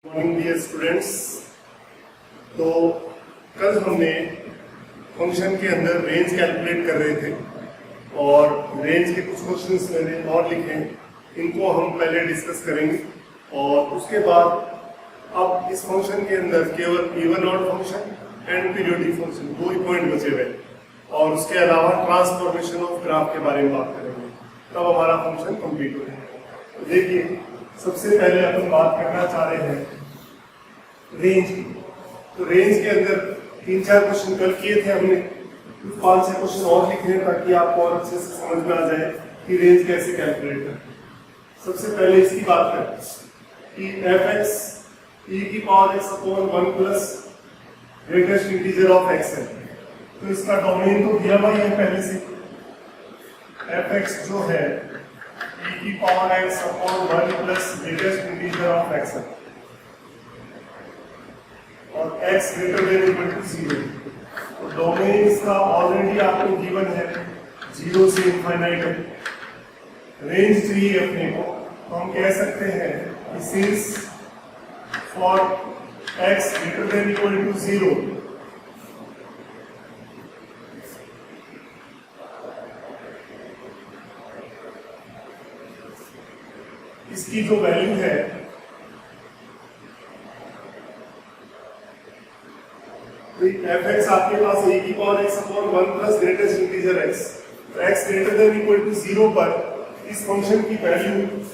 Morning dear students. तो कल हमने फंक्शन के अंदर रेंज कैलकुलेट कर रहे थे और रेंज के कुछ क्वेश्चंस मैंने और लिखे हैं, इनको हम पहले डिस्कस करेंगे और उसके बाद अब इस फंक्शन के अंदर केवल even odd function and periodic function दो ही पॉइंट बचे हुए और उसके अलावा ट्रांसफॉर्मेशन ऑफ ग्राफ के बारे में बात करेंगे, तब हमारा फंक्शन कंप्लीट हो जाएगा। तो देखिए, सबसे पहले अपन बात करना चाह रहे हैं रेंज की। तो रेंज के अंदर 3-4 क्वेश्चन कल किए थे हमने, 5-6 क्वेश्चन और लिखे हैं ताकि आपको और अच्छे से समझ में आ जाए कि रेंज कैसे कैलकुलेट करें। सबसे पहले इसकी बात करें कि f(x) e⁻x/1 plus greatest integer of x है। तो इसका डोमेन तो दिया हुआ ही है पहले से, f(x) जो है e⁻x/1 plus greatest integer of x है और x greater than equal to 0। तो डोमेन इसका ऑलरेडी आपको गिवन है, 0 से इनफाइनाइट है। रेंज चाहिए अपने को, तो हम कह सकते हैं कि since for x greater than equal to 0 इसकी जो वैल्यू है f(x) आपके पास e⁻x/1 plus greatest integer x। तो x greater than equal to 0 पर इस फंक्शन की वैल्यू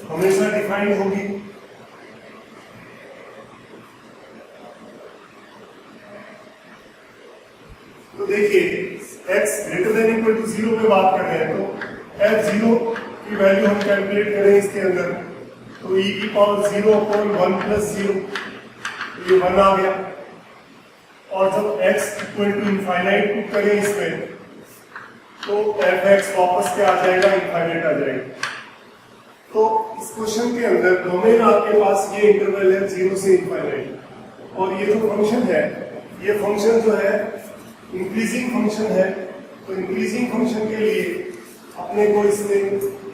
हमेशा डिफाइंड होगी। तो देखिए, x greater than equal to 0 पे बात कर रहे हैं, तो f0 की वैल्यू हम कैलकुलेट करें इसके अंदर, तो e⁻0/1 प्लस 0, ये 1 आ गया। और जब x equal to infinite put करें इसमें, तो f(x) वापस क्या आ जाएगा, इनफाइनाइट आ जाएगा। तो इस क्वेश्चन के अंदर डोमेन आपके पास ये इंटरवल है 0 से इनफाइनाइट, और ये जो फंक्शन है, ये फंक्शन जो है इंक्रीजिंग फंक्शन है। तो इंक्रीजिंग फंक्शन के लिए अपने को इसमें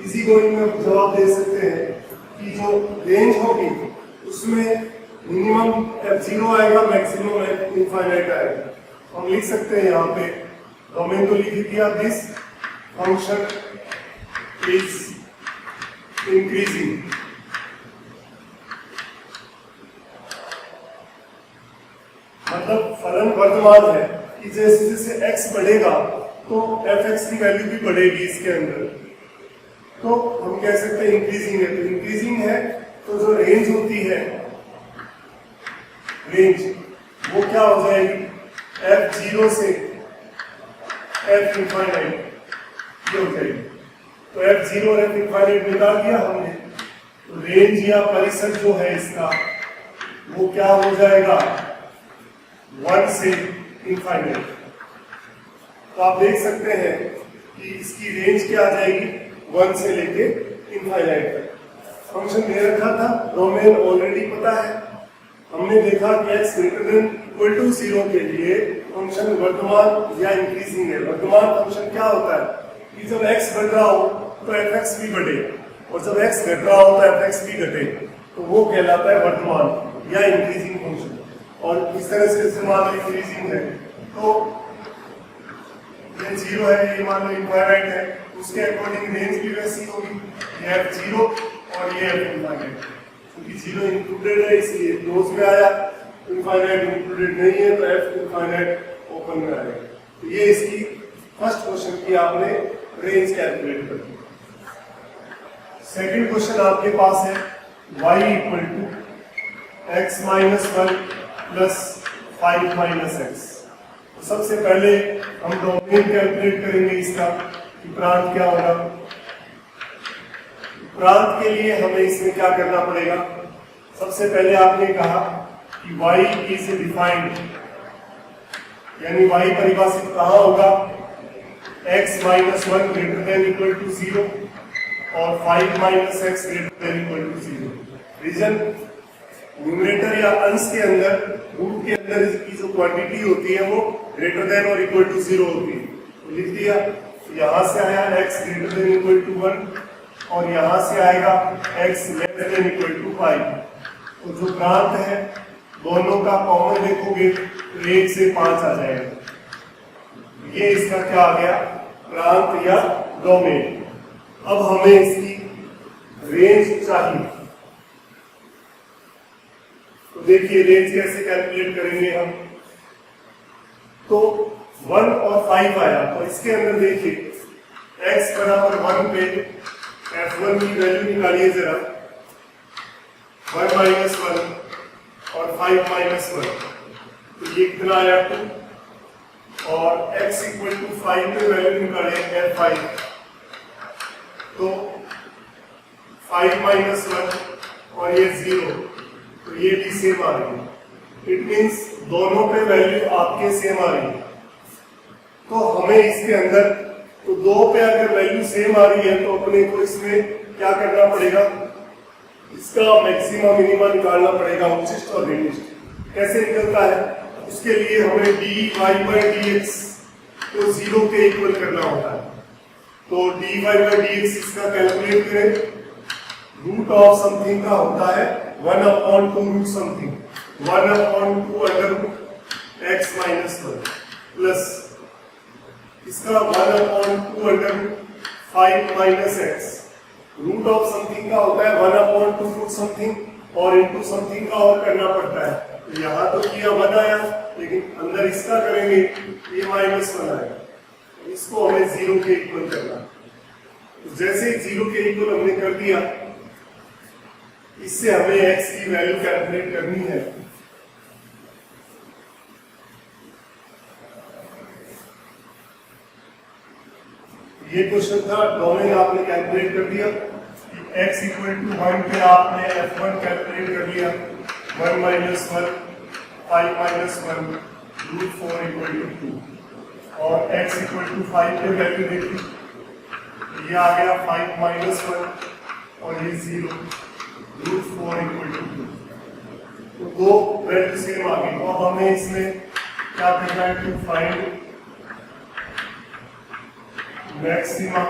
इजी गोइंग में जवाब दे सकते हैं कि जो रेंज होगी उसमें मिनिमम f0 आएगा, मैक्सिमम इनफाइनाइट आएगा। हम लिख सकते हैं यहाँ पे डोमेन तो लिख दिया, दिस फंक्शन इज इंक्रीजिंग। मतलब फलन वर्तमान है कि जैसे जैसे x बढ़ेगा तो f(x) की वैल्यू भी बढ़ेगी इसके अंदर। तो हम कह सकते हैं इंक्रीजिंग है। तो इंक्रीजिंग है तो जो रेंज होती है, रेंज वो क्या हो जाएगी, f0 से f इनफाइनाइट ये हो जाएगी। तो f0 और f इनफाइनाइट निकाल दिया हमने, तो रेंज या परिसर जो है इसका वो क्या हो जाएगा, 1 से इनफाइनाइट। तो आप देख सकते हैं कि इसकी रेंज क्या आ जाएगी, 1 से लेके इनफाइनाइट तक। फंक्शन दे रखा था, डोमेन ऑलरेडी पता है। हमने देखा कि x greater than equal to 0 के लिए फंक्शन वर्तमान या इंक्रीजिंग है। वर्तमान फंक्शन क्या होता है कि जब x बढ़ रहा हो तो f(x) भी बढ़े, और जब x घट रहा हो तो f(x) भी घटे, तो वो कहलाता है वर्तमान या इंक्रीजिंग फंक्शन। और इस तरह से मान लो इंक्रीजिंग है, तो ये 0 है, ये मान लो इनफाइनाइट है, उसके अकॉर्डिंग रेंज भी वैसी होगी, ये f0 और ये f इनफाइनाइट। क्योंकि 0 इंक्लूडेड है इसलिए क्लोज में आया, इनफाइनाइट इंक्लूडेड नहीं है तो f इनफाइनाइट ओपन में आएगा। तो ये इसकी फर्स्ट क्वेश्चन की आपने रेंज कैलकुलेट कर दी। सेकंड क्वेश्चन आपके पास है y equal to x-1 plus 5-x। तो सबसे पहले हम डोमेन कैलकुलेट करेंगे इसका कि प्रांत क्या होगा। प्रांत के लिए हमें इसमें क्या करना पड़ेगा, सबसे पहले आपने कहा कि y इज डिफाइंड, यानी y परिभाषित कहाँ होगा, x-1 greater than equal to 0 और 5-x greater than equal to 0। Reason numerator या अंश के अंदर, रूट के अंदर की जो क्वांटिटी होती है वो ग्रेटर देन और इक्वल टू 0 होती है। तो लिख दिया, यहां से आया x greater than equal to 1 और यहां से आएगा x less than equal to 5। तो जो प्रांत है दोनों का कॉमन देखोगे तो 1 से 5 आ जाएगा। ये इसका क्या आ गया, प्रांत या डोमेन। अब हमें इसकी रेंज चाहिए, तो देखिए रेंज कैसे कैलकुलेट करेंगे हम। तो 1 और 5 आया, तो इसके अंदर देखिए x बराबर 1 पे f1 की वैल्यू निकालिए जरा, 1 माइनस 1 और 5 माइनस 1, तो ये कितना आया 2, और x इक्वल टू 5 पे वैल्यू निकाले f5, तो 5 माइनस 1 और ये 0, तो ये भी सेम आ रही है। इट मीन्स दोनों पे वैल्यू आपके सेम आ रही है। तो हमें इसके अंदर तो 2 पे अगर वैल्यू सेम आ रही है तो अपने को इसमें क्या करना पड़ेगा, इसका मैक्सिमा मिनिमा निकालना पड़ेगा, उच्चिष्ट और निम्निष्ट। कैसे निकलता है, उसके लिए हमें dy by dx को 0 के इक्वल करना होता है। तो dy by dx इसका कैलकुलेट करें, रूट ऑफ समथिंग का होता है 1/2 root something, 1/2 under root x minus 1 plus इसका 1/2 under root 5 minus x। Root of something का होता है 1/2 रूट समथिंग और इंटू समथिंग का और करना पड़ता है। तो यहाँ तो किया 1 आया, लेकिन अंदर इसका करेंगे ये माइनस 1 आएगा, इसको हमें 0 के इक्वल करना। तो जैसे ही 0 के इक्वल हमने कर दिया, इससे हमें x की वैल्यू कैलकुलेट करनी है। ये क्वेश्चन था, डोमेन आपने कैलकुलेट कर दिया, x इक्वल टू 1 पे आपने f1 कैलकुलेट कर लिया, 1 minus 1 5 minus 1 root 4 equal to 2, और x इक्वल टू 5 पे वैल्यू देखी, ये आ गया 5 माइनस 1 और ये 0 रूट 4 इक्वल टू 2। तो 2 वैल्यू सेम आ गई। तो अब हमें इसमें क्या करना है, टू फाइंड मैक्सिमा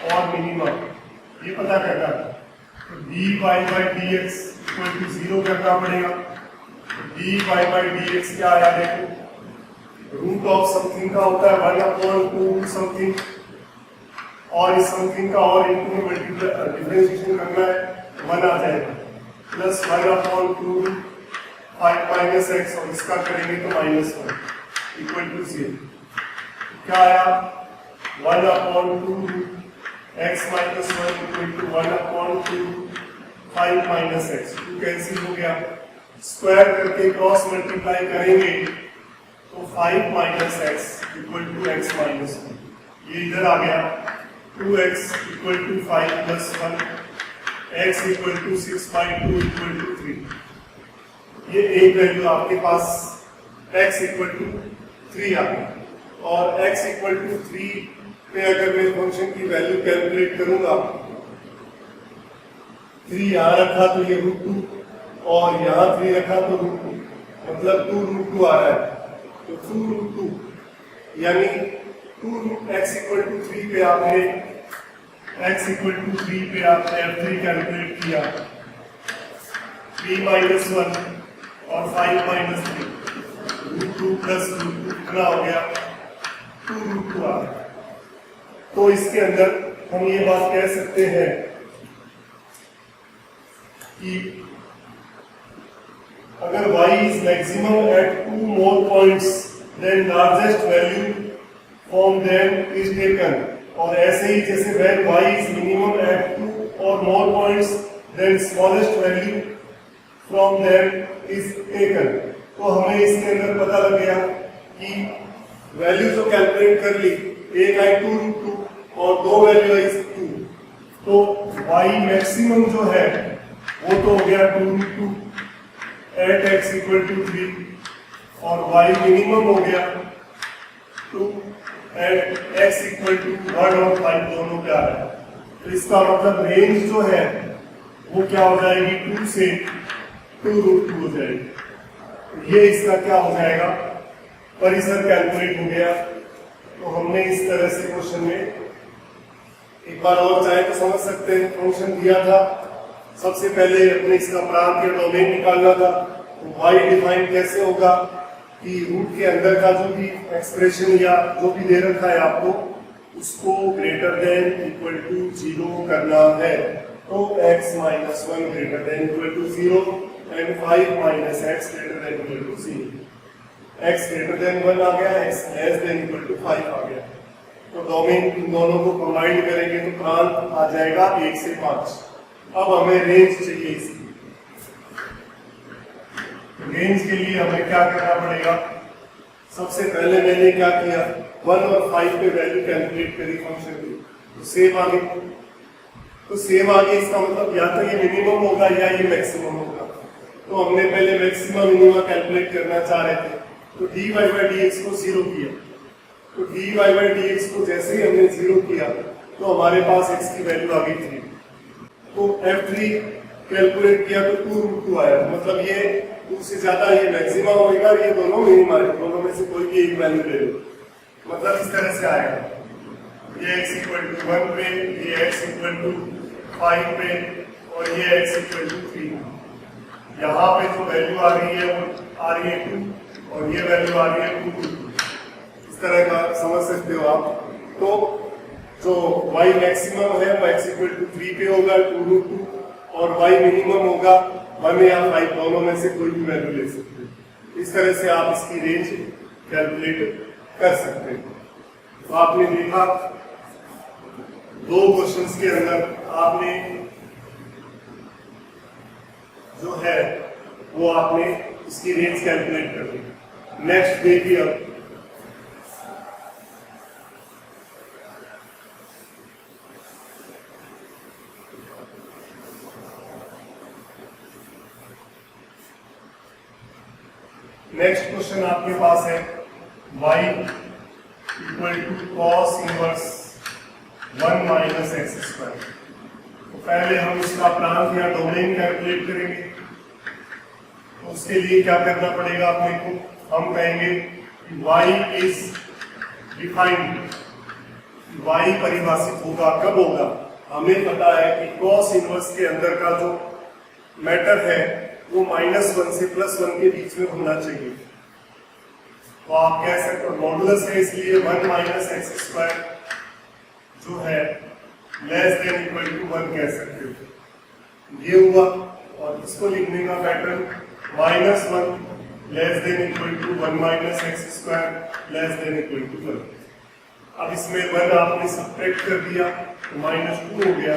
और मिनिमा, ये पता करना है। तो dy by dx equal to 0 करना पड़ेगा। dy by dx क्या आया देखो, रूट ऑफ समथिंग का होता है 1/2 समथिंग, और इस समथिंग का और इनटू में मल्टीप्लाई डिफरेंशिएशन करना है, 1 आ जाएगा, प्लस 1/2 5 माइनस x, और इसका करेंगे तो माइनस 1 इक्वल टू 0। क्या आया, 1/2 x minus 1 equal to 1/2 5 minus x। Two cancel हो गया, स्क्वायर करके क्रॉस मल्टीप्लाई करेंगे तो 5 minus x equal to x minus 1, ये इधर आ गया, 2x equal to 5 plus 1, x equal to 6/2 equal to 3। ये एक वैल्यू आपके पास x इक्वल टू 3 आ गई, और x इक्वल टू 3 पे अगर मैं फंक्शन की वैल्यू कैलकुलेट करूंगा, 3 यहाँ रखा तो ये रूट 2, और यहाँ 3 रखा तो रूट 2, मतलब 2 रूट 2 आ रहा है, तो 2 रूट 2 यानी 2 रूट x इक्वल टू 3 पे आपने f3 कैलकुलेट किया, 3 माइनस 1 और 5 माइनस 3, रूट 2 प्लस रूट 2 कितना हो गया, 2 रूट 2 आ गया। तो इसके अंदर हम ये बात कह सकते हैं कि अगर y is maximum at 2 more points then largest value from them is taken, और ऐसे ही जैसे when y is minimum at 2 or more points then smallest value from them is taken। तो हमें इसके अंदर पता लग गया कि वैल्यू जो कैलकुलेट कर ली, एक आई 2 रूट 2 और 2 वैल्यू आई 2, तो y मैक्सिमम जो है वो तो हो गया 2 root 2 at x equal to 3, और y मिनिमम हो गया 2 एट x इक्वल टू 1 और 5 दोनों पे आ रहा है। तो इसका मतलब रेंज जो है वो क्या हो जाएगी, 2 से 2 रूट 2 हो जाएगी। ये इसका क्या हो जाएगा, परिसर कैलकुलेट हो गया। तो हमने इस तरह से क्वेश्चन में एक बार और चाहे तो समझ सकते हैं, फंक्शन दिया था सबसे पहले अपने इसका प्रांत या डोमेन निकालना था। तो y डिफाइन कैसे होगा कि रूट के अंदर का जो भी एक्सप्रेशन या जो भी दे रखा है आपको उसको ग्रेटर देन इक्वल टू 0 करना है। तो x minus 1 greater than equal to 0 and 5 minus x greater than equal to 0। x greater than 1 आ गया, x less than equal to 5 आ गया। तो डोमेन इन दोनों को कंबाइन करेंगे तो प्रांत आ जाएगा 1 से 5। अब हमें रेंज चाहिए इसकी। रेंज के लिए हमें क्या करना पड़ेगा? सबसे पहले मैंने क्या किया, 1 और 5 पे वैल्यू कैलकुलेट करी फंक्शन की, तो सेम आ गई। तो सेम आ गई इसका मतलब या तो ये मिनिमम होगा या ये मैक्सिमम होगा। तो हमने पहले मैक्सिमम मिनिमम कैलकुलेट करना चाह रहे थे, तो dy by dx को 0 किया। तो dy by dx को जैसे ही हमने 0 किया तो हमारे पास x की वैल्यू आ गई 3। तो f3 कैलकुलेट किया तो 2√2 आया। मतलब ये 2 से ज्यादा ये मैक्सिमम होगा, ये दोनों मिनिमम है, दोनों में से कोई भी एक वैल्यू ले लो। मतलब इस तरह से आएगा, ये x इक्वल टू 1 पे, ये x इक्वल टू 5 पे और ये x इक्वल टू 3। यहाँ पे जो वैल्यू आ रही है वो आ रही है 2 और ये वैल्यू आ रही है 2। इस तरह का समझ सकते हो आप। तो जो y मैक्सिमम है वो x इक्वल टू 3 पे होगा 2√2 और y मिनिमम होगा 1 या 5, दोनों में से कोई भी वैल्यू ले सकते हैं। इस तरह से आप इसकी रेंज कैलकुलेट कर सकते हैं। तो आपने देखा 2 क्वेश्चंस के अंदर आपने जो है वो आपने इसकी रेंज कैलकुलेट कर दी। नेक्स्ट देखिए अब नेक्स्ट क्वेश्चन आपके पास है y equal to cos inverse 1 minus x square. तो पहले हम इसका प्रांत या डोमेन कैलकुलेट करेंगे। तो उसके लिए क्या करना पड़ेगा अपने को? हम कहेंगे कि y इज डिफाइंड, y परिभाषित होगा कब होगा? हमें पता है कि कॉस इनवर्स के अंदर का जो मैटर है वो -1 से +1 के बीच में होना चाहिए। तो आप कह सकते हो मॉडुलस है, इसलिए 1 माइनस एक्स स्क्वायर जो है लेस देन इक्वल टू 1 कह सकते हो। ये हुआ। और इसको लिखने का pattern -1 less than equal to 1 minus x square less than equal to 1। अब इसमें 1 आपने सब्ट्रैक्ट कर दिया तो -2 हो गया,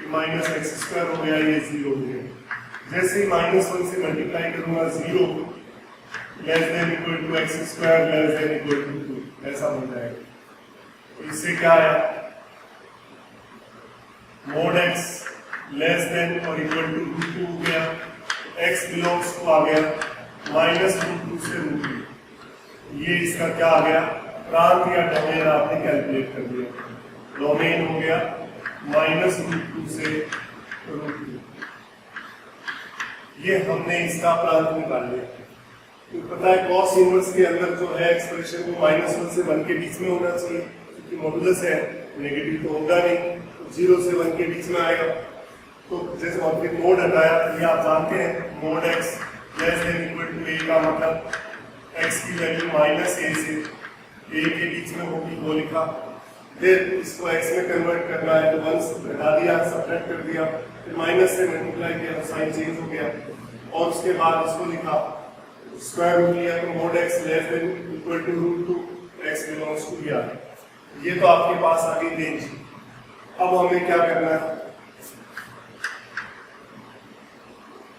माइनस एक्स स्क्वायर हो गया, ये 0 हो गया। जैसे ही -1 से मल्टीप्लाई करूंगा 0 less than equal to x square less than equal to 2 ऐसा हो जाएगा। तो इससे क्या आया? मोड x लेस देन और इक्वल टू √2 हो गया, x बिलोंग्स टू आ गया -√2 से √2। ये इसका क्या आ गया? प्रांत या डोमेन आपने कैलकुलेट कर दिया। डोमेन हो गया -√2 से √2। ये हमने इसका प्रांत निकाल लिया। तो पता है कॉस इनवर्स के अंदर जो है एक्सप्रेशन वो -1 से 1 के बीच में होना चाहिए, क्योंकि मॉडुलस है, नेगेटिव तो होगा नहीं, तो 0 से 1 के बीच में आएगा। तो जैसे आपने मोड हटाया, ये आप जानते हैं mod x less than equal to a का मतलब x की वैल्यू -a से a के बीच में होगी, वो लिखा। फिर इसको x में कन्वर्ट करना है तो 1 हटा दिया, सब्ट्रैक्ट कर दिया, फिर माइनस से मल्टीप्लाई किया, साइन चेंज हो गया और उसके बाद इसको लिखा, स्क्वायर रूट लिया तो mod x less than equal to √2 x belongs to दिया। ये तो आपके पास आ गई रेंज। अब हमें क्या करना है?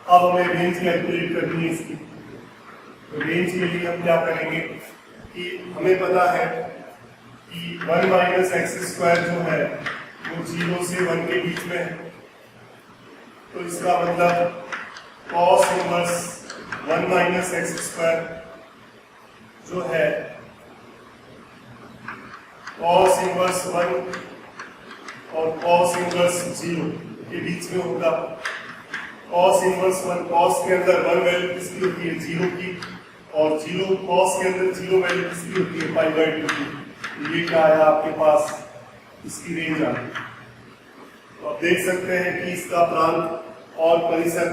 अब हमें रेंज कैलकुलेट करनी है इसकी। तो रेंज के लिए हम क्या करेंगे कि हमें पता है कि 1 माइनस एक्स स्क्वायर जो है वो 0 से 1 के बीच में है। तो इसका मतलब cos inverse 1 minus x square जो है कॉस इनवर्स 1 और कॉस इनवर्स 0 के बीच में होगा। कॉस इनवर्स 1, कॉस के अंदर 1 वैल्यू किसकी होती है? 0 की, और 0 कॉस के अंदर 0 वैल्यू किसकी होती है? π/2 की। ये क्या आया आपके पास? इसकी रेंज आ गई। तो आप देख सकते हैं कि इसका प्रांत और परिसर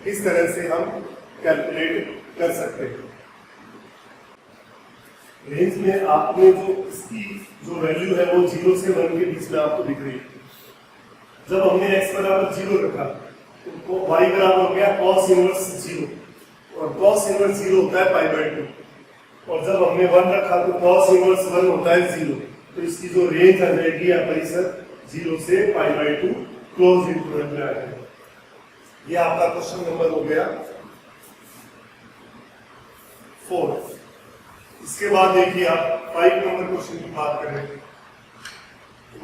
इस तरह से हम कैलकुलेट कर सकते हैं। रेंज में आपने जो इसकी जो वैल्यू है वो 0 से 1 के बीच में आपको दिख रही है। जब हमने x बराबर 0 रखा तो y बराबर हो गया cos इनवर्स 0, और cos इनवर्स 0 होता है पाई बाय 2, और जब हमने 1 रखा तो cos इनवर्स 1 होता है 0। तो इसकी जो रेंज आ जाएगी या परिसर 0 से पाई बाय 2 क्लोज इंटरवल में आ जाएगा। ये आपका क्वेश्चन नंबर हो गया 4। इसके बाद देखिए आप 5 नंबर क्वेश्चन की बात करें।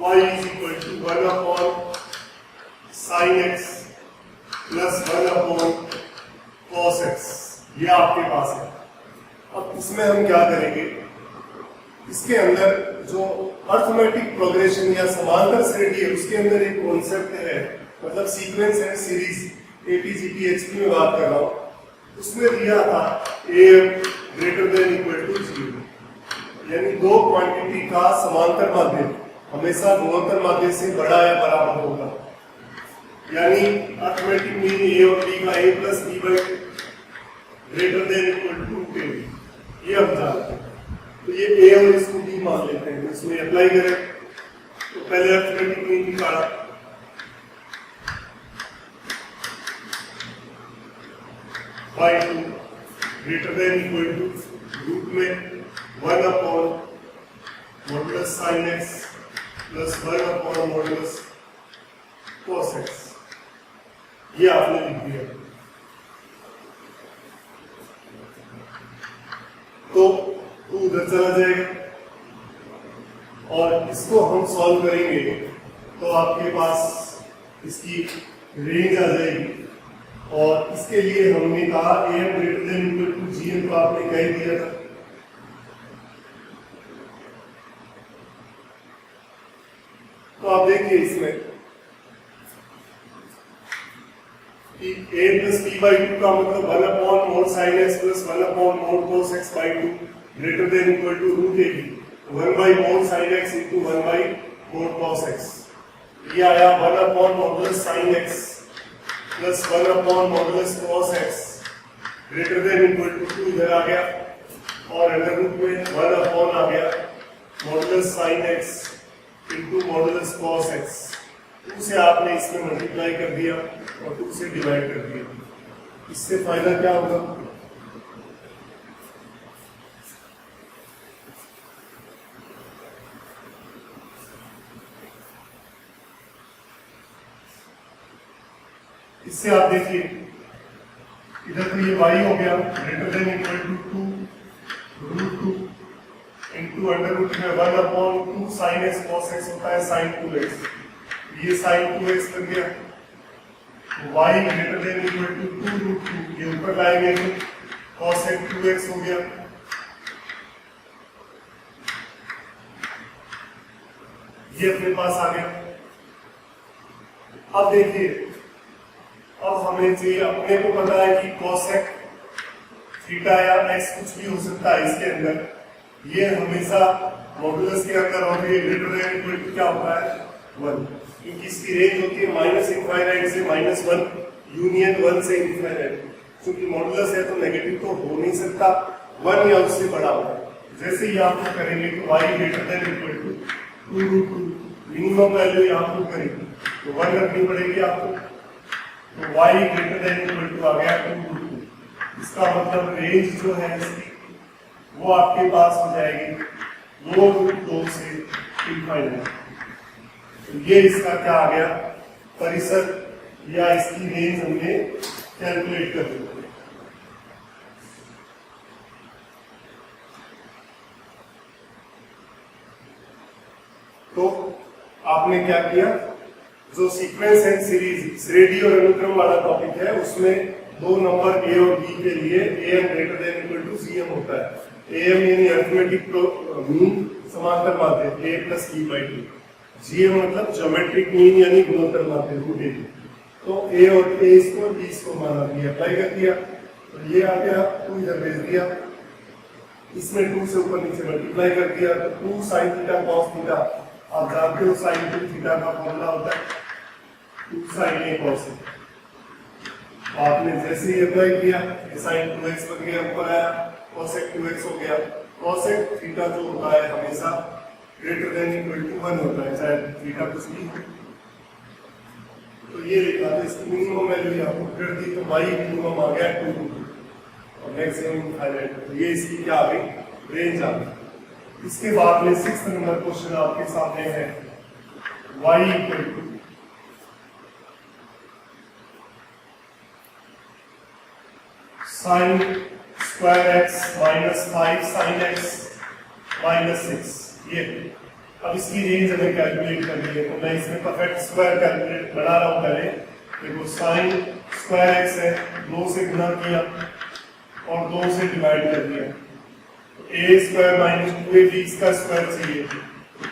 y is equal to 1 upon sine x plus 1 upon cos x, ये आपके पास है। अब इसमें हम क्या करेंगे, इसके अंदर जो अर्थमेटिक प्रोग्रेशन या समांतर श्रेणी है उसके अंदर एक कॉन्सेप्ट है, मतलब सीक्वेंस एंड सीरीज, APGP में बात कर रहा हूं। उसमें दिया था AM greater than equal to 0, यानी दो क्वांटिटी का समांतर माध्य हमेशा गुणोत्तर माध्य से बड़ा या बराबर होगा, यानी अर्थमेटिक मीन A और B का A plus B by greater than equal to 2, ये हम जानते हैं। तो ये A और इसको B मान लेते हैं, इसमें अप्लाई करें तो पहले अर्थमेटिक मीन निकाला, by 2 greater than equal to root में 1 upon modulus sine x plus 1 upon modulus cos x, ये आपने लिख दिया। तो उधर चला जाएगा और इसको हम सॉल्व करेंगे तो आपके पास इसकी रेंज आ जाएगी। और इसके लिए हमने कहा AM greater than equal to GM, तो आपने कह दिया था। तो आप देखिए इसमें कि A प्लस B बाई 2 का मतलब 1 upon mod sine x plus 1 upon mod cos x by 2 greater than equal to root AB 1 by mod sine x into 1 by mod cos x, ये आया 1 upon modulus sine x plus 1 upon modulus cos x greater than equal to 2 इधर आ गया, और under root में 1 upon आ गया modulus sine x into modulus cos x। 2 से आपने इसमें मल्टीप्लाई कर दिया और 2 से डिवाइड कर दिया, इससे फाइनल क्या होगा, इससे आप देखिए इधर तो ये y हो गया greater than equal to 2 root 2 into under root में 1 upon 2 sine x cos x होता है साइन 2x, ये साइन 2x बन गया। y greater than equal to 2 root 2, ये ऊपर लाएंगे तो cos x 2x हो गया। ये अपने पास आ गया। अब देखिए, अब हमें चाहिए, अपने को पता है कि cosec थीटा या x कुछ भी हो सकता है इसके अंदर, ये हमेशा मॉडुलस के अंदर और ये ग्रेटर देन इक्वल टू क्या होता है 1, क्योंकि इसकी रेंज होती है माइनस इनफाइनाइट से -1 यूनियन 1 से इनफाइनाइट, क्योंकि मॉडुलस है तो नेगेटिव तो हो नहीं सकता, 1 या उससे बड़ा होगा। जैसे ही आप लोग करेंगे तो y greater than equal to 2 root 2, minimum value यहाँ लोग करेंगे तो 1 रखनी पड़ेगी आपको, तो y greater than equal to आ गया 2 रूट 2। इसका मतलब रेंज जो है इसकी वो आपके पास हो जाएगी 2 रूट 2 से इनफाइनाइट। तो ये इसका क्या आ गया, परिसर या इसकी रेंज हमने कैलकुलेट कर दी। तो आपने क्या किया, जो सीक्वेंस एंड सीरीज श्रेणी और अनुक्रम वाला टॉपिक है उसमें दो नंबर a और b के लिए am greater than equal to cm होता है। am यानी अरिथमेटिक मीन समांतर माध्य a plus b by 2, gm मतलब ज्योमेट्रिक मीन यानी गुणोत्तर माध्य रूट a। तो a और a इसको b इसको माना दिया, अप्लाई कर दिया तो ये आ गया, 2 इधर भेज दिया, इसमें 2 से ऊपर नीचे मल्टीप्लाई कर दिया तो 2 sin थीटा cos थीटा, आप जानते हो sin 2 थीटा का फॉर्मूला होता है 2 sin a cos a। आपने जैसे ही अप्लाई किया साइन 2x बन गया, ऊपर आया cosec 2x हो गया। cosec थीटा जो होता है हमेशा ग्रेटर देन इक्वल टू 1 होता है, चाहे थीटा कुछ भी हो। तो ये लिखा तो इसकी मिनिमम वैल्यू आपको कर दी, तो y मिनिमम आ गया 2 और मैक्सिमम इनफाइनाइट। तो ये इसकी क्या आ गई, रेंज आ गई। इसके बाद में 6th नंबर क्वेश्चन आपके सामने है y equal to sine square x minus 5 sine x minus 6। ये अब इसकी रेंज हमें कैलकुलेट करनी है, तो मैं इसमें परफेक्ट स्क्वायर कैलकुलेट बना रहा हूं पहले। देखो साइन स्क्वायर एक्स है, 2 से गुणा किया और 2 से डिवाइड कर दिया, तो ए स्क्वायर माइनस 2ab का स्क्वायर चाहिए, तो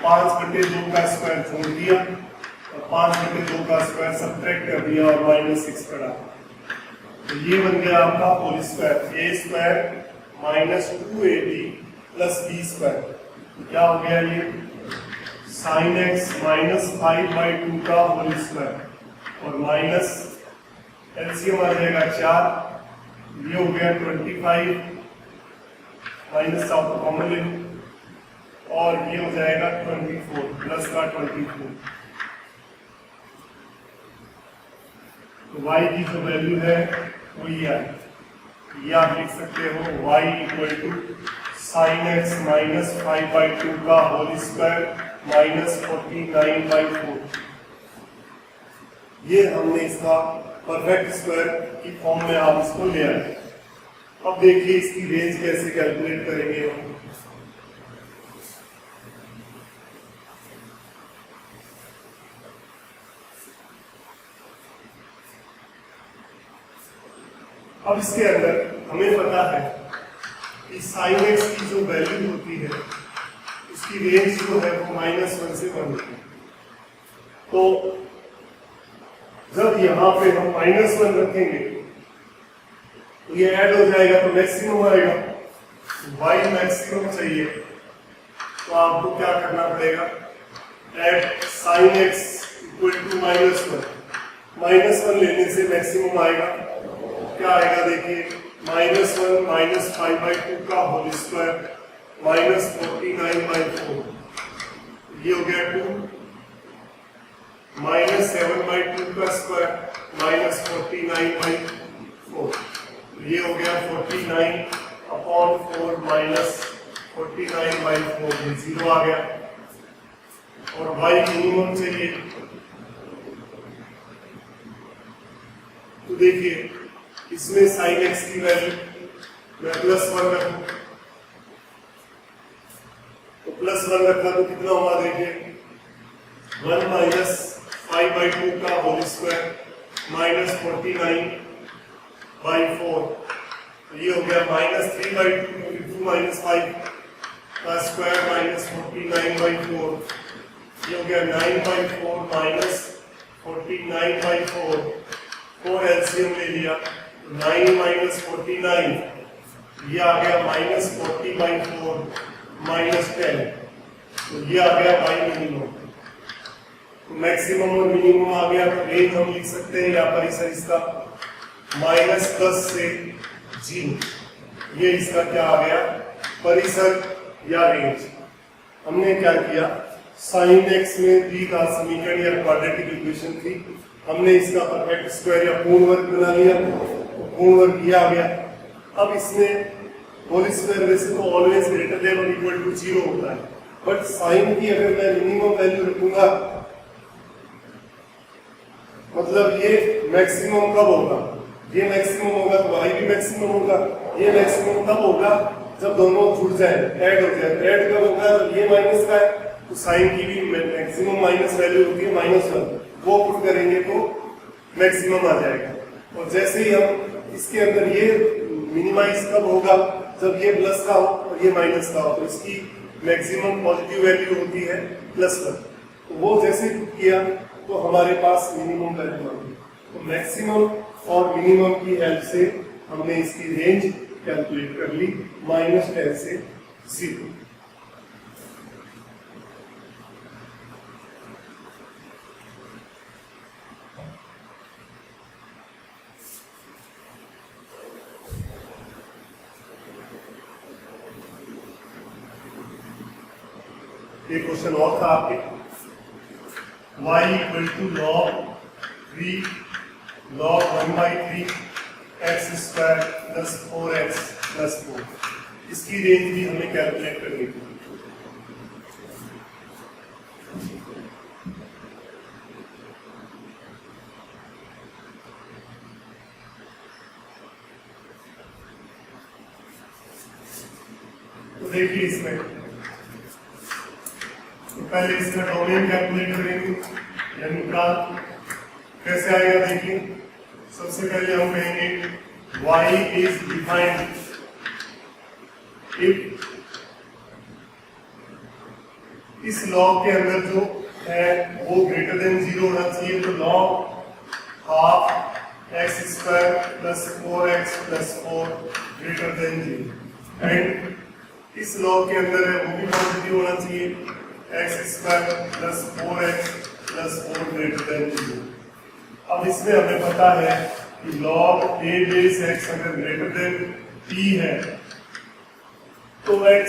5/2 का स्क्वायर छोड़ दिया और 5/2 का स्क्वायर सब्ट्रैक्ट कर दिया और -6 पड़ा। तो ये बन गया आपका whole square, a square minus 2ab plus b square. क्या हो गया ये, साइन एक्स माइनस 5/2 का होल स्क्वायर और माइनस एलसीएम आ जाएगा 4, ये हो गया 25 माइनस आप कॉमन ले लो और ये हो जाएगा 24 प्लस का 24। तो y की जो वैल्यू है वो ये है, ये आप लिख सकते हो y equal to sine x minus 5/2 का होल स्क्वायर माइनस 49/4। ये हमने इसका परफेक्ट स्क्वायर की फॉर्म में आप इसको ले आए। अब देखिए इसकी रेंज कैसे कैलकुलेट करेंगे हम। अब इसके अंदर हमें पता है कि साइन एक्स की जो वैल्यू होती है उसकी रेंज जो है वो -1 से 1 होती है। तो जब यहां पे हम -1 रखेंगे तो ये ऐड हो जाएगा तो मैक्सिमम आएगा, y मैक्सिमम चाहिए तो आपको क्या करना पड़ेगा, at sine x equal to -1 लेने से मैक्सिमम आएगा। क्या आएगा देखिए, -1 माइनस 5/2 का होल स्क्वायर माइनस 49/4, ये हो गया 2 माइनस 7/2 का स्क्वायर माइनस 49/4, ये हो गया 49/4 माइनस 49/4, ये 0 आ गया। और y मिनिमम चाहिए, तो देखिए इसमें साइन एक्स की वैल्यू मैं +1 रखूं, तो +1 रखा तो कितना हुआ देखिए, 1 माइनस 5/2 का होल स्क्वायर माइनस 49/4, तो ये हो गया -3/2 2 माइनस 5 का स्क्वायर माइनस 49/4, ये हो गया 9/4 माइनस 49/4, 4 एलसीएम ले लिया, 9 माइनस 49, ये आ गया -40/4 माइनस 10, तो ये आ गया y मिनिमम। मैक्सिमम और मिनिमम आ गया, तो रेंज हम लिख सकते हैं यहाँ पर इस इसका -10 से 0, ये इसका क्या आ गया, परिसर या रेंज। हमने क्या किया, साइन एक्स में दी का समीकरण या क्वाड्रेटिक इक्वेशन थी, हमने इसका परफेक्ट स्क्वायर या पूर्ण वर्ग बना लिया, पूर्ण वर्ग किया आ गया। अब इसमें होल स्क्वायर वैसे तो ऑलवेज ग्रेटर देन और इक्वल टू 0 होता है, बट साइन की अगर मैं मिनिमम वैल्यू रखूंगा, मतलब ये मैक्सिमम कब होगा, ये मैक्सिमम होगा तो y भी मैक्सिमम होगा। ये मैक्सिमम तब होगा जब दोनों जुड़ जाए, ऐड हो जाए। ऐड कब होगा, तो ये माइनस का है तो साइन की भी मैक्सिमम माइनस वैल्यू होती है -1, वो पुट करेंगे तो मैक्सिमम आ जाएगा। और जैसे ही हम इसके अंदर ये मिनिमाइज कब होगा, जब ये प्लस का हो और ये माइनस का हो, तो इसकी मैक्सिमम पॉजिटिव वैल्यू होती है +1, तो वो जैसे किया तो हमारे पास मिनिमम वैल्यू आ गई। तो मैक्सिमम और मिनिमम की हेल्प से हमने इसकी रेंज कैलकुलेट कर ली -10 से 0। एक क्वेश्चन और था आपके, y equal to log 1/3 x square plus 4x plus 4, इसकी रेंज भी हमें कैलकुलेट करनी थी। तो देखिए इसमें तो पहले इसका डोमेन कैलकुलेट करेंगे, यानी प्रांत कैसे आएगा। देखिए सबसे पहले हम कहेंगे y इज डिफाइंड इफ इस लॉग के अंदर जो है वो ग्रेटर देन 0 होना चाहिए, तो log half x square plus 4x plus 4 greater than 0, and इस लॉग के अंदर है वो भी पॉजिटिव होना चाहिए, x square plus 4x plus 4 greater than 0। अब इसमें हमें पता है कि log a बेस x अगर ग्रेटर देन p है तो x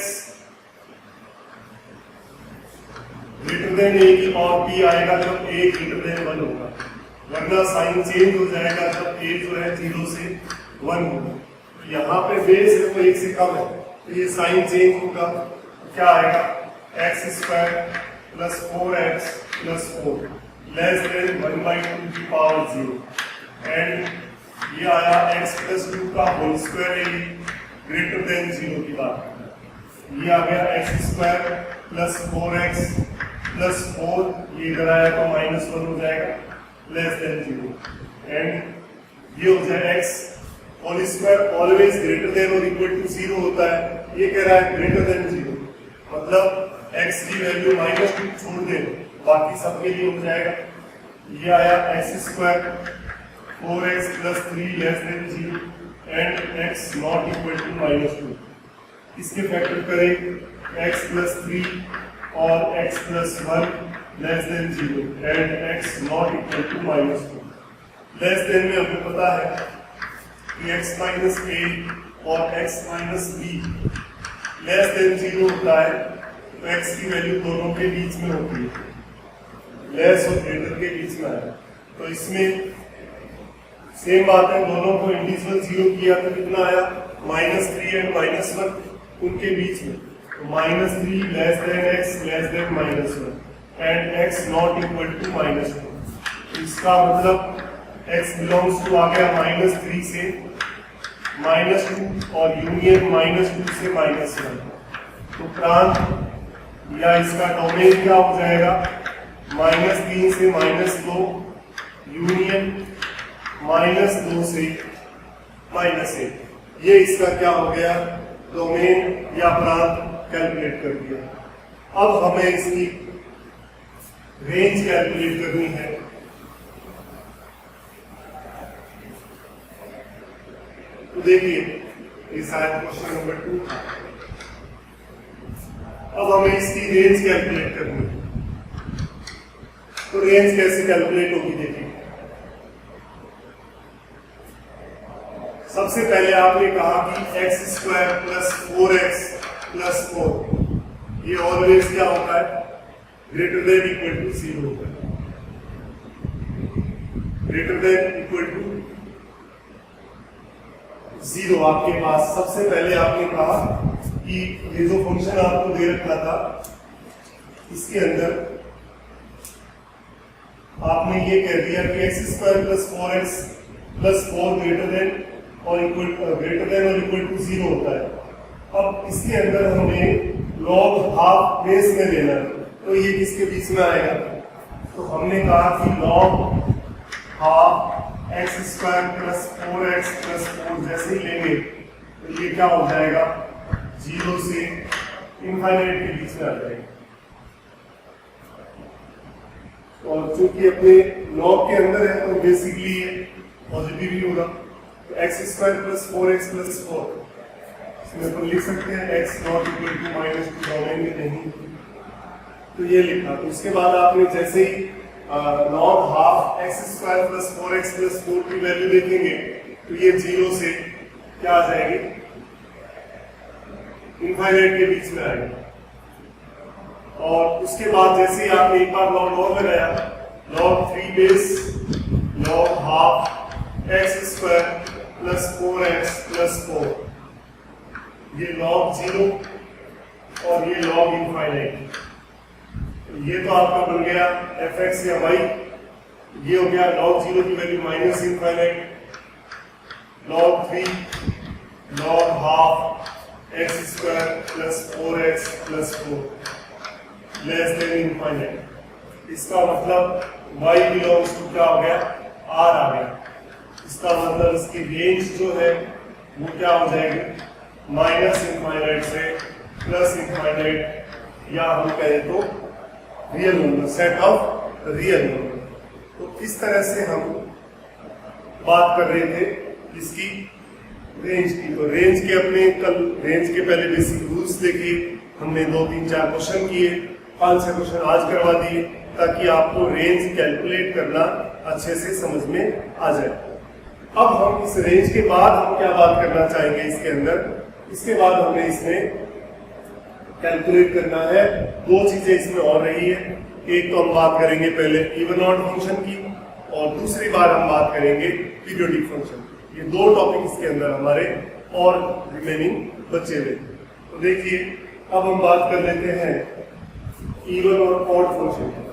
ग्रेटर देन a की पावर p आएगा जब a ग्रेटर देन 1 होगा, वरना साइन चेंज हो जाएगा जब a जो है 0 से 1 होगा। तो यहाँ पे बेस है वो 1 से कम है, तो ये साइन चेंज होगा, क्या आएगा x square plus 4x plus 4 less than 1/2 की पावर 0, एंड ये आया x प्लस 2 का होल स्क्वायर ग्रेटर देन 0 की बात। ये आ गया x square plus 4x plus 4, ये इधर आया तो -1 हो जाएगा लेस देन 0, एंड ये हो जाए x whole square always greater than और इक्वल टू 0 होता है, ये कह रहा है ग्रेटर देन 0, मतलब x की वैल्यू -2 छोड़ दे, बाकी सबके लिए हो जाएगा। ये आया x square 4x plus 3 less than 0 and x not equal to -2, इसके फैक्टर करें x प्लस 3 और x plus 1 less than 0 and x not equal to -2। Less than में हमें पता है कि x माइनस a और x minus b less than 0 होता है, तो x की वैल्यू दोनों के बीच में होती है, लेस और ग्रेटर के बीच में है। तो इसमें सेम बात है, दोनों को इंडिविजुअल 0 किया तो कितना आया -3 एंड -1 उनके बीच में, तो -3 less than x less than -1 and x not equal to -2। तो इसका मतलब x बिलोंग्स टू आ गया -3 से -2 और यूनियन -2 से -1। तो प्रांत या इसका डोमेन क्या हो जाएगा -3 से -2 यूनियन -2 से -1। ये इसका क्या हो गया डोमेन या प्रांत कैलकुलेट कर दिया। अब हमें इसकी रेंज कैलकुलेट करनी है। तो देखिए ये शायद क्वेश्चन नंबर 2 था। अब हमें इसकी रेंज कैलकुलेट करनी है, तो रेंज कैसे कैलकुलेट होगी देखिए। सबसे पहले आपने कहा कि x square plus 4x plus 4 ये ऑलवेज क्या होता है ग्रेटर देन इक्वल टू 0 होता है, ग्रेटर देन इक्वल टू 0 आपके पास। सबसे पहले आपने कहा कि ये जो फंक्शन आपको दे रखा था इसके अंदर आपने ये कह दिया कि x square plus 4x plus 4 greater than और इक्वल टू 0 होता है। अब इसके अंदर हमें log हाफ बेस में लेना है, तो ये किसके बीच में आएगा, तो हमने कहा कि log half x square plus 4x plus 4 जैसे ही लेंगे तो ये क्या हो जाएगा 0 से इनफाइनाइट के बीच में आ जाएगा। और चूंकि अपने log के अंदर है तो बेसिकली ये पॉजिटिव ही होगा, तो x square plus 4x plus 4 इसमें अपन लिख सकते हैं x not equal to -2 domain में नहीं, तो ये लिखा। तो उसके बाद आपने जैसे ही log half x square plus 4x plus 4 की वैल्यू देखेंगे तो ये 0 से क्या आ जाएगी इनफाइनाइट के बीच में आएगा। और उसके बाद जैसे ही आपने एक बार log और लगाया, log 3 base log half x square plus 4x plus 4, ये log 0 और ये log इनफाइनाइट। ये तो आपका बन गया fx या y, ये हो गया log 0 की value minus infinite, log 3 log half x square plus 4x plus 4 less than infinite. इसका मतलब y बिलोंग्स टू क्या हो गया, r आ गया। इसका मतलब इसकी रेंज जो है वो क्या हो जाएगी, माइनस इनफाइनाइट से प्लस इनफाइनाइट, या हम कहें तो real number, set of real number. तो इस तरह से हम बात कर रहे थे इसकी रेंज की। तो रेंज के अपने कल रेंज के पहले बेसिक रूल्स देखे हमने, 2 3 4 क्वेश्चन किए, 5 6 क्वेश्चन आज करवा दिए, ताकि आपको रेंज कैलकुलेट करना अच्छे से समझ में आ जाए। अब हम इस रेंज के बाद हम क्या बात करना चाहेंगे इसके अंदर, इसके बाद हमें इसमें कैलकुलेट करना है 2 चीजें इसमें और रही है। एक तो हम बात करेंगे पहले इवन ऑड फंक्शन की, और दूसरी बार हम बात करेंगे पीरियोडिक फंक्शन। ये 2 टॉपिक इसके अंदर हमारे और रिमेनिंग बचे हुए। तो देखिए अब हम बात कर लेते हैं इवन और ऑड फंक्शन की।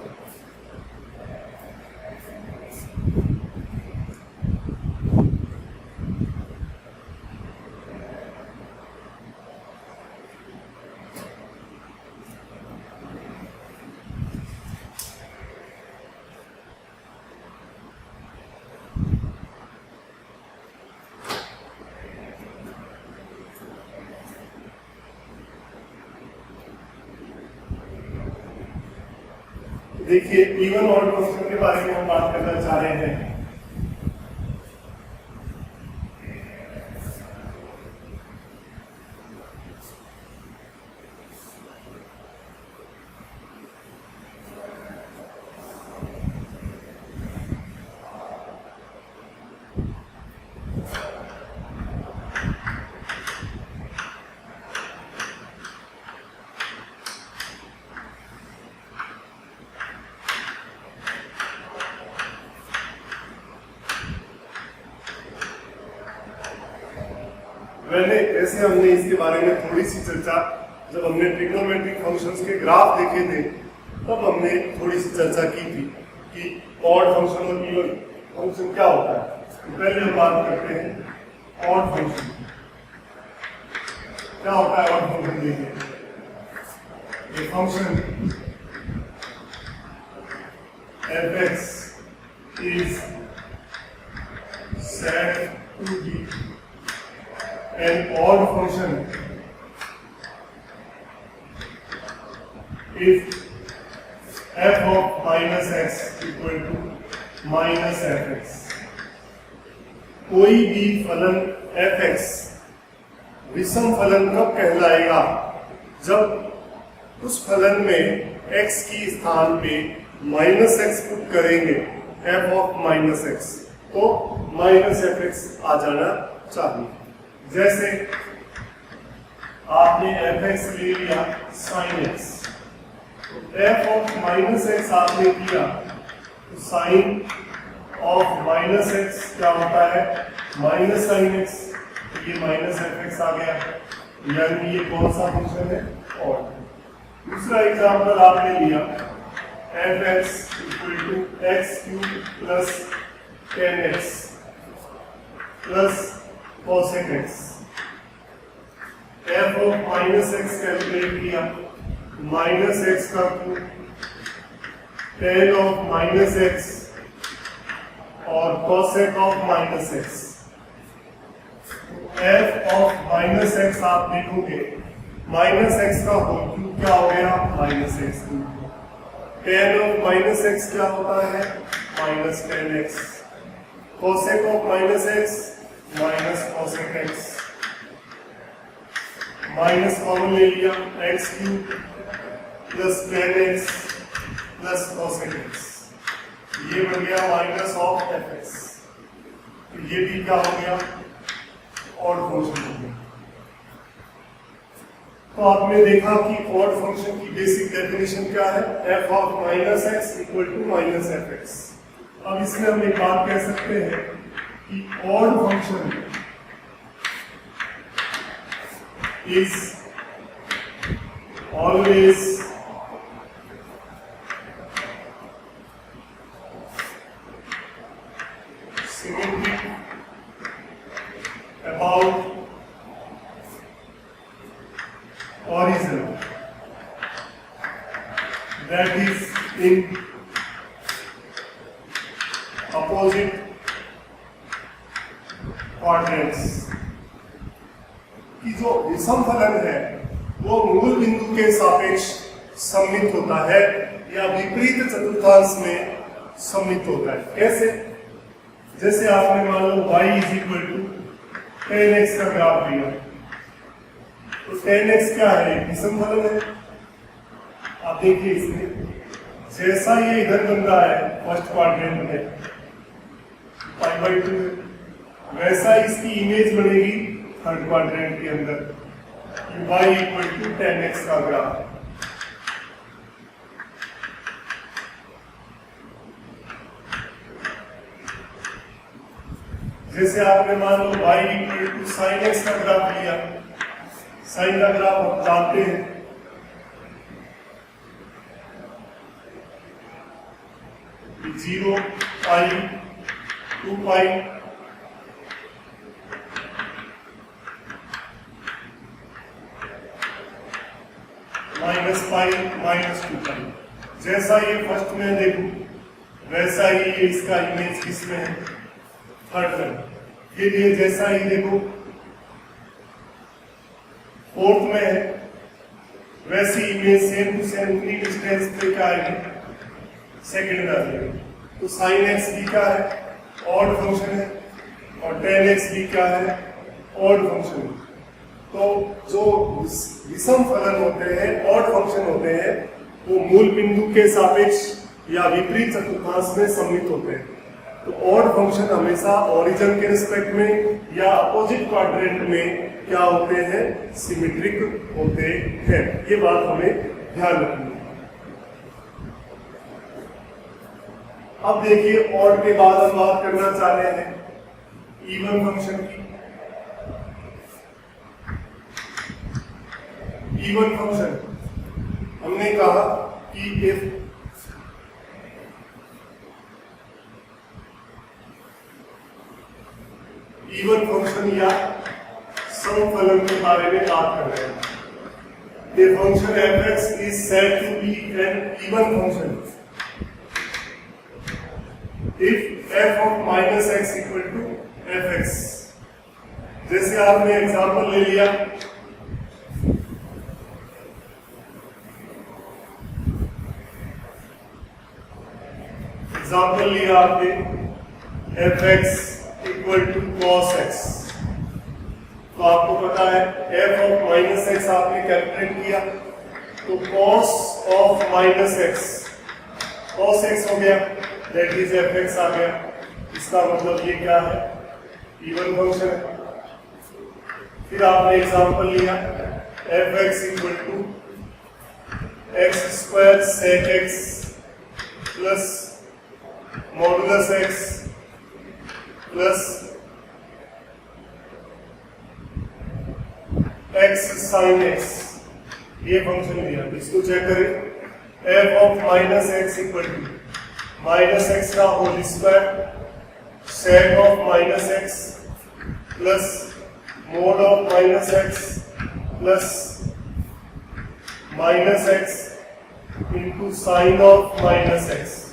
देखिए इवन ऑड फंक्शन के बारे में हम बात करना चाह रहे हैं। ऐसे हमने इसके बारे में थोड़ी सी चर्चा, जब हमने ट्रिग्नोमेट्रिक फंक्शंस के ग्राफ देखे थे तब हमने थोड़ी सी चर्चा की थी कि ऑड फंक्शन और इवन फंक्शन क्या होता है। पहले हम बात करते हैं ऑड फंक्शन। क्या होता है ऑड फंक्शन? देखिए ये function fx is said to be an odd function if f of minus x equal to minus fx। कोई भी फलन fx विषम फलन कब कहलाएगा? जब उस फलन में x की स्थान पे माइनस एक्स पुट करेंगे, f ऑफ माइनस एक्स, तो माइनस fx आ जाना चाहिए। जैसे आपने fx ले लिया sin x, तो f ऑफ माइनस एक्स आपने किया, तो sin ऑफ माइनस एक्स क्या होता है? माइनस sin x, तो ये माइनस fx आ गया, यानी ये कौन सा फंक्शन है? और दूसरा एग्जाम्पल आपने लिया fx equal to x cube plus 10x plus cosec x। f of minus x calculate किया, माइनस एक्स का क्यूब, 10 ऑफ माइनस एक्स और cosec of minus x. f of minus x आप देखोगे, माइनस एक्स का whole cube क्या हो गया? Minus x cube. 10 of minus x क्या होता है? Minus 10x। cosec of minus x minus cosec x, minus common ले लिया, x cube plus 10x plus cosec x, ये बन गया माइनस ऑफ fx। तो ये भी क्या हो गया? ऑड फंक्शन हो गया। तो आपने देखा कि ऑड फंक्शन की बेसिक डेफिनेशन क्या है, f of minus x equal to minus f x. अब इसमें हम एक बात कह सकते हैं कि odd function is always symmetric about origin, that is in opposite quadrants। कि जो विषम फलन है वो मूल बिंदु के सापेक्ष सममित होता है या विपरीत चतुर्थांश में सममित होता है। कैसे? जैसे आपने मान लो y is equal to ten x का ग्राफ लिया, तो टेन एक्स क्या है, विषम फलन है। आप देखिए इसमें जैसा ये इधर बन रहा है फर्स्ट क्वाड्रेंट में पाई बाई टू, वैसा इसकी इमेज बनेगी थर्ड क्वाड्रेंट के अंदर y equal to ten x का ग्राफ। जैसे आपने मान लो y equal to sine x का ग्राफ लिया, साइन का ग्राफ हम जानते हैं zero pi two pi minus pi minus two pi. जैसा ये फर्स्ट में देखो वैसा ही ये इसका इमेज किसमें है, थर्ड में। फिर ये जैसा ही देखो फोर्थ में है, वैसी इमेज सेम टू सेम उतनी डिस्टेंस पे क्या आएगी, सेकंड में आ जाएगी। तो साइन एक्स भी क्या है, ऑड फंक्शन है, और टेन एक्स भी क्या है, ऑड फंक्शन है। तो जो विषम फलन होते हैं, ऑड फंक्शन होते हैं, वो मूल बिंदु के सापेक्ष या विपरीत चतुर्थांश में सममित होते हैं। तो ऑड फंक्शन हमेशा ओरिजिन के रिस्पेक्ट में या अपोजिट क्वाड्रेंट में क्या होते हैं, सिमेट्रिक होते हैं। ये बात हमें ध्यान रखनी है। अब देखिए ऑड के बाद हम बात करना चाह रहे हैं इवन फंक्शन की। इवन फंक्शन हमने कहा कि इफ इवन फंक्शन या सम फलन के बारे में बात कर रहे हैं। The function f(x) is said to be an even function if f of minus x equal to fx। जैसे आपने एग्जांपल ले लिया, एग्जांपल लिया आपने fx equal to cos x। तो आपको पता है f ऑफ माइनस एक्स आपने कैलकुलेट किया, तो cos of minus x cos x हो गया, दैट इज fx आ गया। इसका मतलब ये क्या है, इवन फंक्शन है। फिर आपने एग्जांपल लिया fx equal to x square sec x plus modulus x plus x sine x. ये फंक्शन दिया, इसको चेक करें। F of minus x equal to minus x का whole square sec of minus x plus mod of minus x plus minus x into sine of minus x.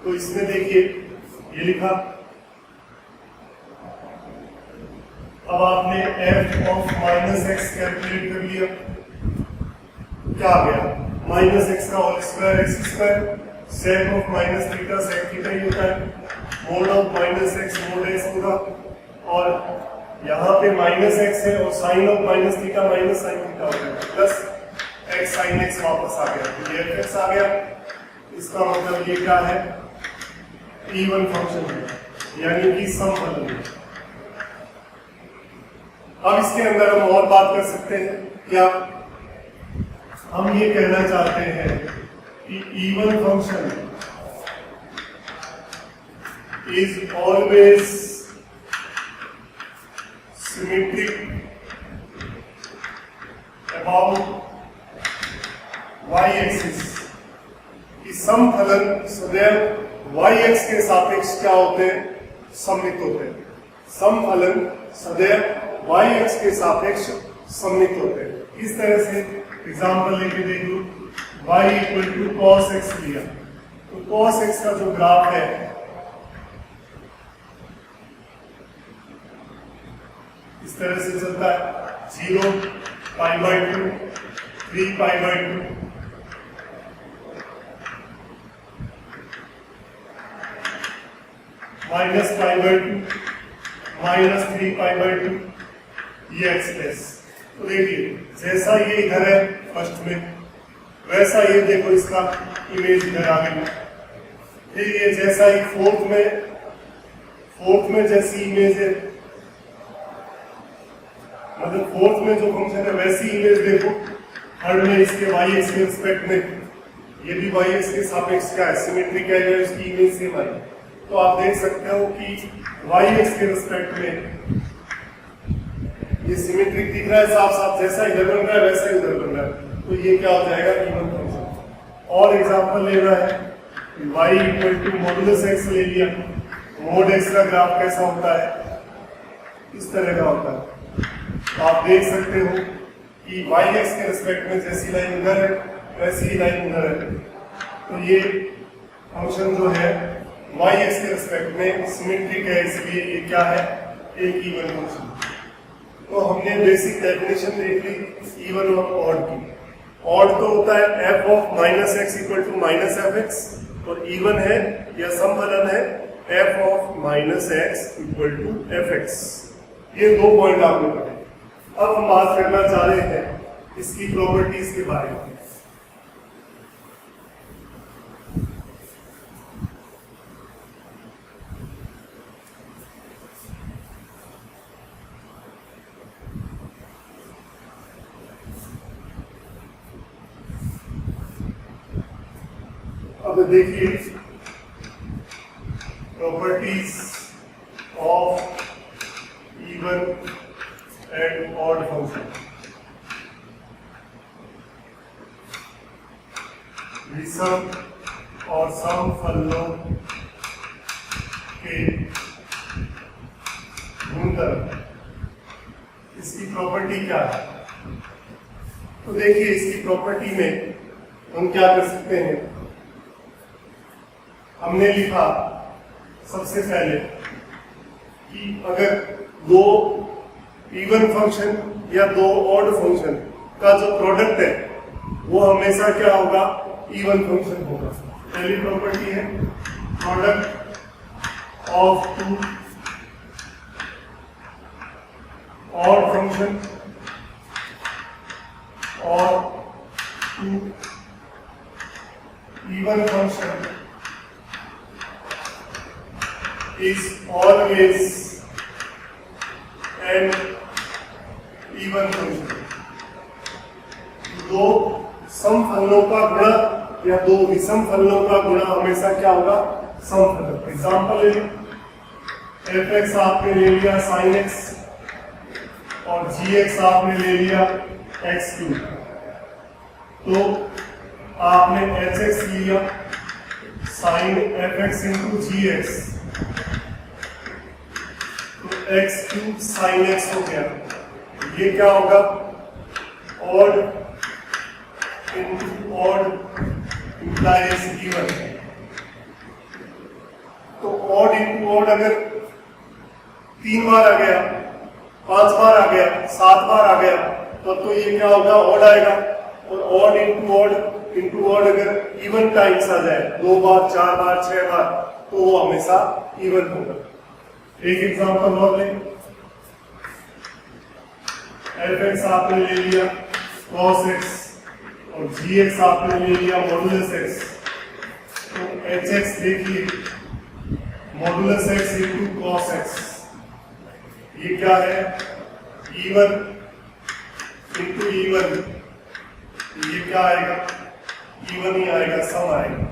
तो इसमें देखिए ये लिखा, अब आपने f of minus x calculate कर लिया, क्या आ गया, माइनस एक्स का whole square x square, sec of minus theta sec theta ही होता है, mod of minus x mod x होगा, और यहाँ पे माइनस एक्स है और sine of minus theta minus sine theta होगा, प्लस एक्स साइन एक्स वापस आ गया, तो ये एक्स आ गया। इसका मतलब ये क्या है, इवन फंक्शन है, यानी कि सम फलन है। अब इसके अंदर हम और बात कर सकते हैं, क्या हम ये कहना चाहते हैं कि even function is always symmetric about y axis, कि सम फलन सदैव y एक्स के सापेक्ष क्या होते हैं, सममित होते हैं। सम फलन सदैव y एक्स के सापेक्ष सममित होते हैं। इस तरह से एग्जांपल लेके देख लो, y equal to cos x लिया, तो cos x का जो ग्राफ है इस तरह से चलता है 0 pi by 2 3 pi by 2 minus pi by 2 minus 3 pi by 2 ये एक्स प्लस। तो देखिए जैसा ये इधर है फर्स्ट में, वैसा ये देखो इसका इमेज इधर आ गई। फिर ये जैसा ही फोर्थ में जैसी इमेज है, मतलब फोर्थ में जो फंक्शन है वैसी इमेज देखो थर्ड में इसके वाई एक्स के रिस्पेक्ट में, ये भी वाई एक्स के सापेक्ष क्या है, सिमेट्रिक है, इसकी इमेज सेम आई। तो आप देख सकते हो कि वाई एक्स के रिस्पेक्ट में ये सिमेट्रिक दिख रहा है साफ साफ, जैसा इधर बन रहा है वैसा ही उधर बन रहा है, तो ये क्या हो जाएगा, इवन फंक्शन। और एग्जांपल ले रहा है y equal to modulus x ले लिया, मोड x का ग्राफ कैसा होता है, इस तरह का होता है। तो आप देख सकते हो कि y एक्स के रिस्पेक्ट में जैसी लाइन उधर है वैसी ही लाइन उधर है, तो ये फंक्शन जो है y एक्स के रिस्पेक्ट में सिमेट्रिक है, इसलिए ये क्या है, एक इवन फंक्शन। तो हमने बेसिक डेफिनेशन देख ली इवन और ऑड की। ऑड तो होता है f of minus x equal to minus f x, और इवन है या सम फलन है f of minus x equal to f x. ये दो पॉइंट आपने पढ़े। अब हम बात करना चाह रहे हैं इसकी प्रॉपर्टीज के बारे में। अब देखिए properties of even and odd function. विषम और सम फलनों के गुणधर्म, इसकी प्रॉपर्टी क्या है। तो देखिए इसकी प्रॉपर्टी में हम क्या कर सकते हैं, हमने लिखा सबसे पहले कि अगर दो इवन फंक्शन या दो ऑड फंक्शन का जो प्रोडक्ट है वो हमेशा क्या होगा, इवन फंक्शन होगा। पहली प्रॉपर्टी है product of two odd function और two even function is always an even function। दो सम फलनों का गुणा या दो विषम फलनों का गुणा हमेशा क्या होगा, सम फलन। एग्जांपल ले एफ एक्स आपने ले लिया साइन एक्स और जी एक्स आपने ले लिया एक्स क्यूब, तो आपने एच एक्स लिया sine f x into g x, x cube sine x हो गया। ये क्या होगा, odd into odd implies even. तो ऑड इंटू ऑड अगर 3 बार आ गया, 5 बार आ गया, 7 बार आ गया, तो ये क्या होगा, ऑड आएगा। और ऑड इंटू ऑड अगर इवन टाइम्स आ जाए, 2 बार 4 बार 6 बार, तो वो हमेशा इवन होगा। एक एग्जांपल और लें, एफ एक्स आपने ले लिया cos x और जी एक्स आपने ले लिया मॉडुलस एक्स, तो एच एक्स देखिए modulus x into cos x, ये क्या है E1 इंटू E1, ये क्या आएगा E1 ही आएगा, सम आएगा।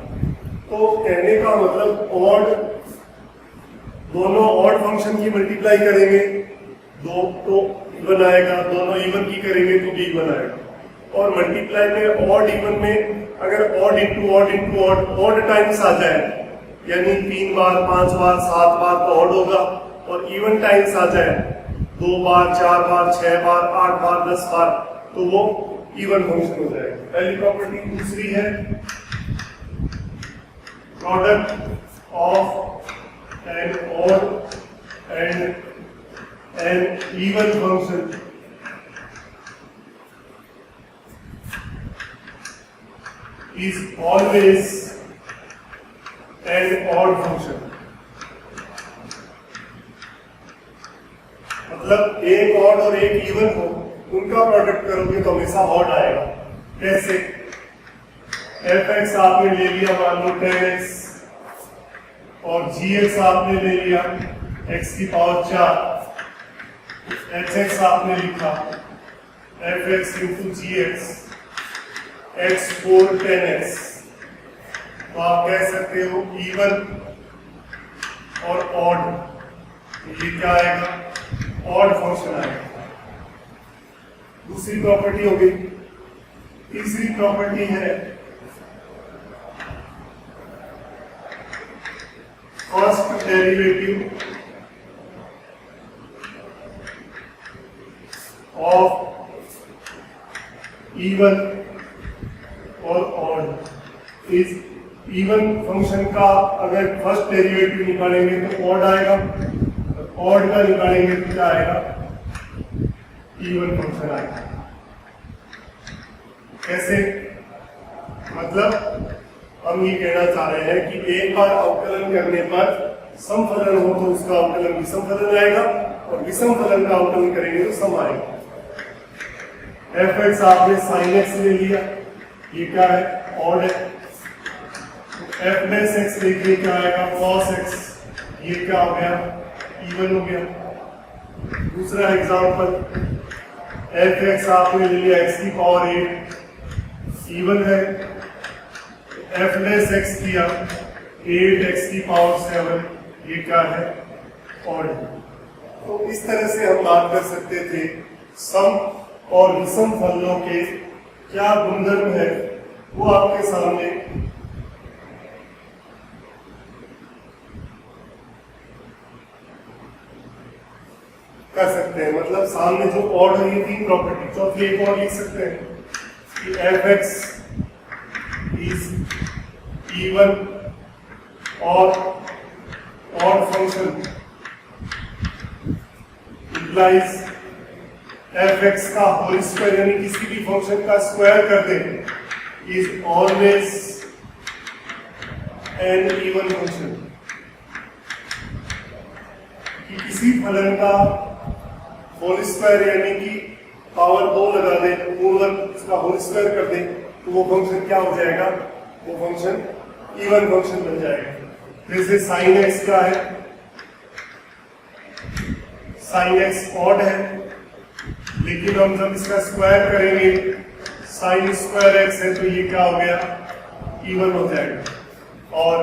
तो कहने का मतलब ऑड, दोनों ऑड फंक्शन की मल्टीप्लाई करेंगे दो तो इवन आएगा, दोनों इवन की करेंगे तो भी इवन आएगा। और मल्टीप्लाई में ऑड इवन में अगर odd into odd odd times आ जाए, यानी 3 बार 5 बार 7 बार तो ऑड होगा, और इवन टाइम्स आ जाए 2 बार 4 बार 6 बार 8 बार 10 बार तो वो इवन फंक्शन हो जाएगा। पहली प्रॉपर्टी। दूसरी है product of an odd and an even function is always an odd function। मतलब एक ऑड और एक इवन हो, उनका प्रोडक्ट करोगे तो हमेशा ऑड आएगा। कैसे? एफ एक्स आपने ले लिया मान लो 10x और जी एक्स आपने ले लिया x की पावर 4, एच एक्स आपने लिखा F x into g x x 4 10x, तो आप कह सकते हो इवन और ऑड, ये क्या आएगा ऑड फंक्शन आएगा। दूसरी प्रॉपर्टी हो गई। तीसरी प्रॉपर्टी है फर्स्ट डेरिवेटिव ऑफ इवन और ऑड। इस इवन फंक्शन का अगर फर्स्ट डेरिवेटिव निकालेंगे तो ऑड आएगा, ऑड का निकालेंगे तो क्या आएगा इवन फंक्शन आएगा। कैसे? मतलब हम ये कहना चाह रहे हैं कि एक बार अवकलन करने पर सम फलन हो तो उसका अवकलन विषम फलन आएगा, और विषम फलन का अवकलन करेंगे तो सम आएगा। एफ एक्स आपने साइन एक्स ले लिया, ये क्या है ऑड है। एफ डैश एक्स देखिए क्या आएगा कॉस एक्स, ये क्या हो गया इवन हो गया। दूसरा एग्जांपल, एफ एक्स आपने ले लिया एक्स की पावर 8, इवन है। एफ डैश एक्स किया 8x की पावर 7, ये क्या है ऑड है। तो इस तरह से हम बात कर सकते थे सम और विषम फलनों के क्या गुणधर्म है, वो आपके सामने कर सकते हैं। मतलब सामने जो ऑड है ये 3 प्रॉपर्टी, चौथी एक और लिख सकते हैं कि एफ एक्स इज इवन और odd function implies F x का होल स्क्वायर, यानी किसी भी फंक्शन का स्क्वायर कर दें is always an even function. कि किसी फलन का होल स्क्वायर यानी कि पावर 2 लगा दें, पूर्ण उसका होल स्क्वायर कर दें तो वो फंक्शन क्या हो जाएगा, वो फंक्शन इवन फंक्शन बन जाएगा। जैसे साइन एक्स क्या है, साइन एक्स ऑड है, लेकिन हम जब इसका स्क्वायर करेंगे साइन स्क्वायर एक्स है तो ये क्या हो गया इवन हो जाएगा। और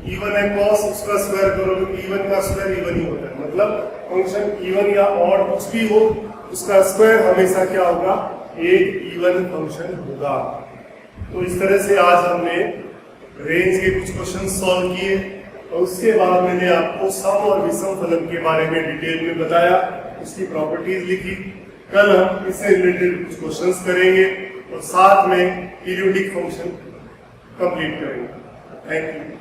इवन है कॉस, उसका स्क्वायर करोगे तो इवन का स्क्वायर इवन ही होता है। मतलब फंक्शन इवन या ऑड कुछ भी हो उसका स्क्वायर हमेशा क्या होगा, एक इवन फंक्शन होगा। तो इस तरह से आज हमने रेंज के कुछ क्वेश्चन सॉल्व किए और उसके बाद मैंने आपको सम और विषम फलन के बारे में डिटेल में बताया, उसकी प्रॉपर्टीज लिखी। कल हम इससे रिलेटेड कुछ क्वेश्चंस करेंगे और साथ में पीरियोडिक फंक्शन कंप्लीट करेंगे। Thank you.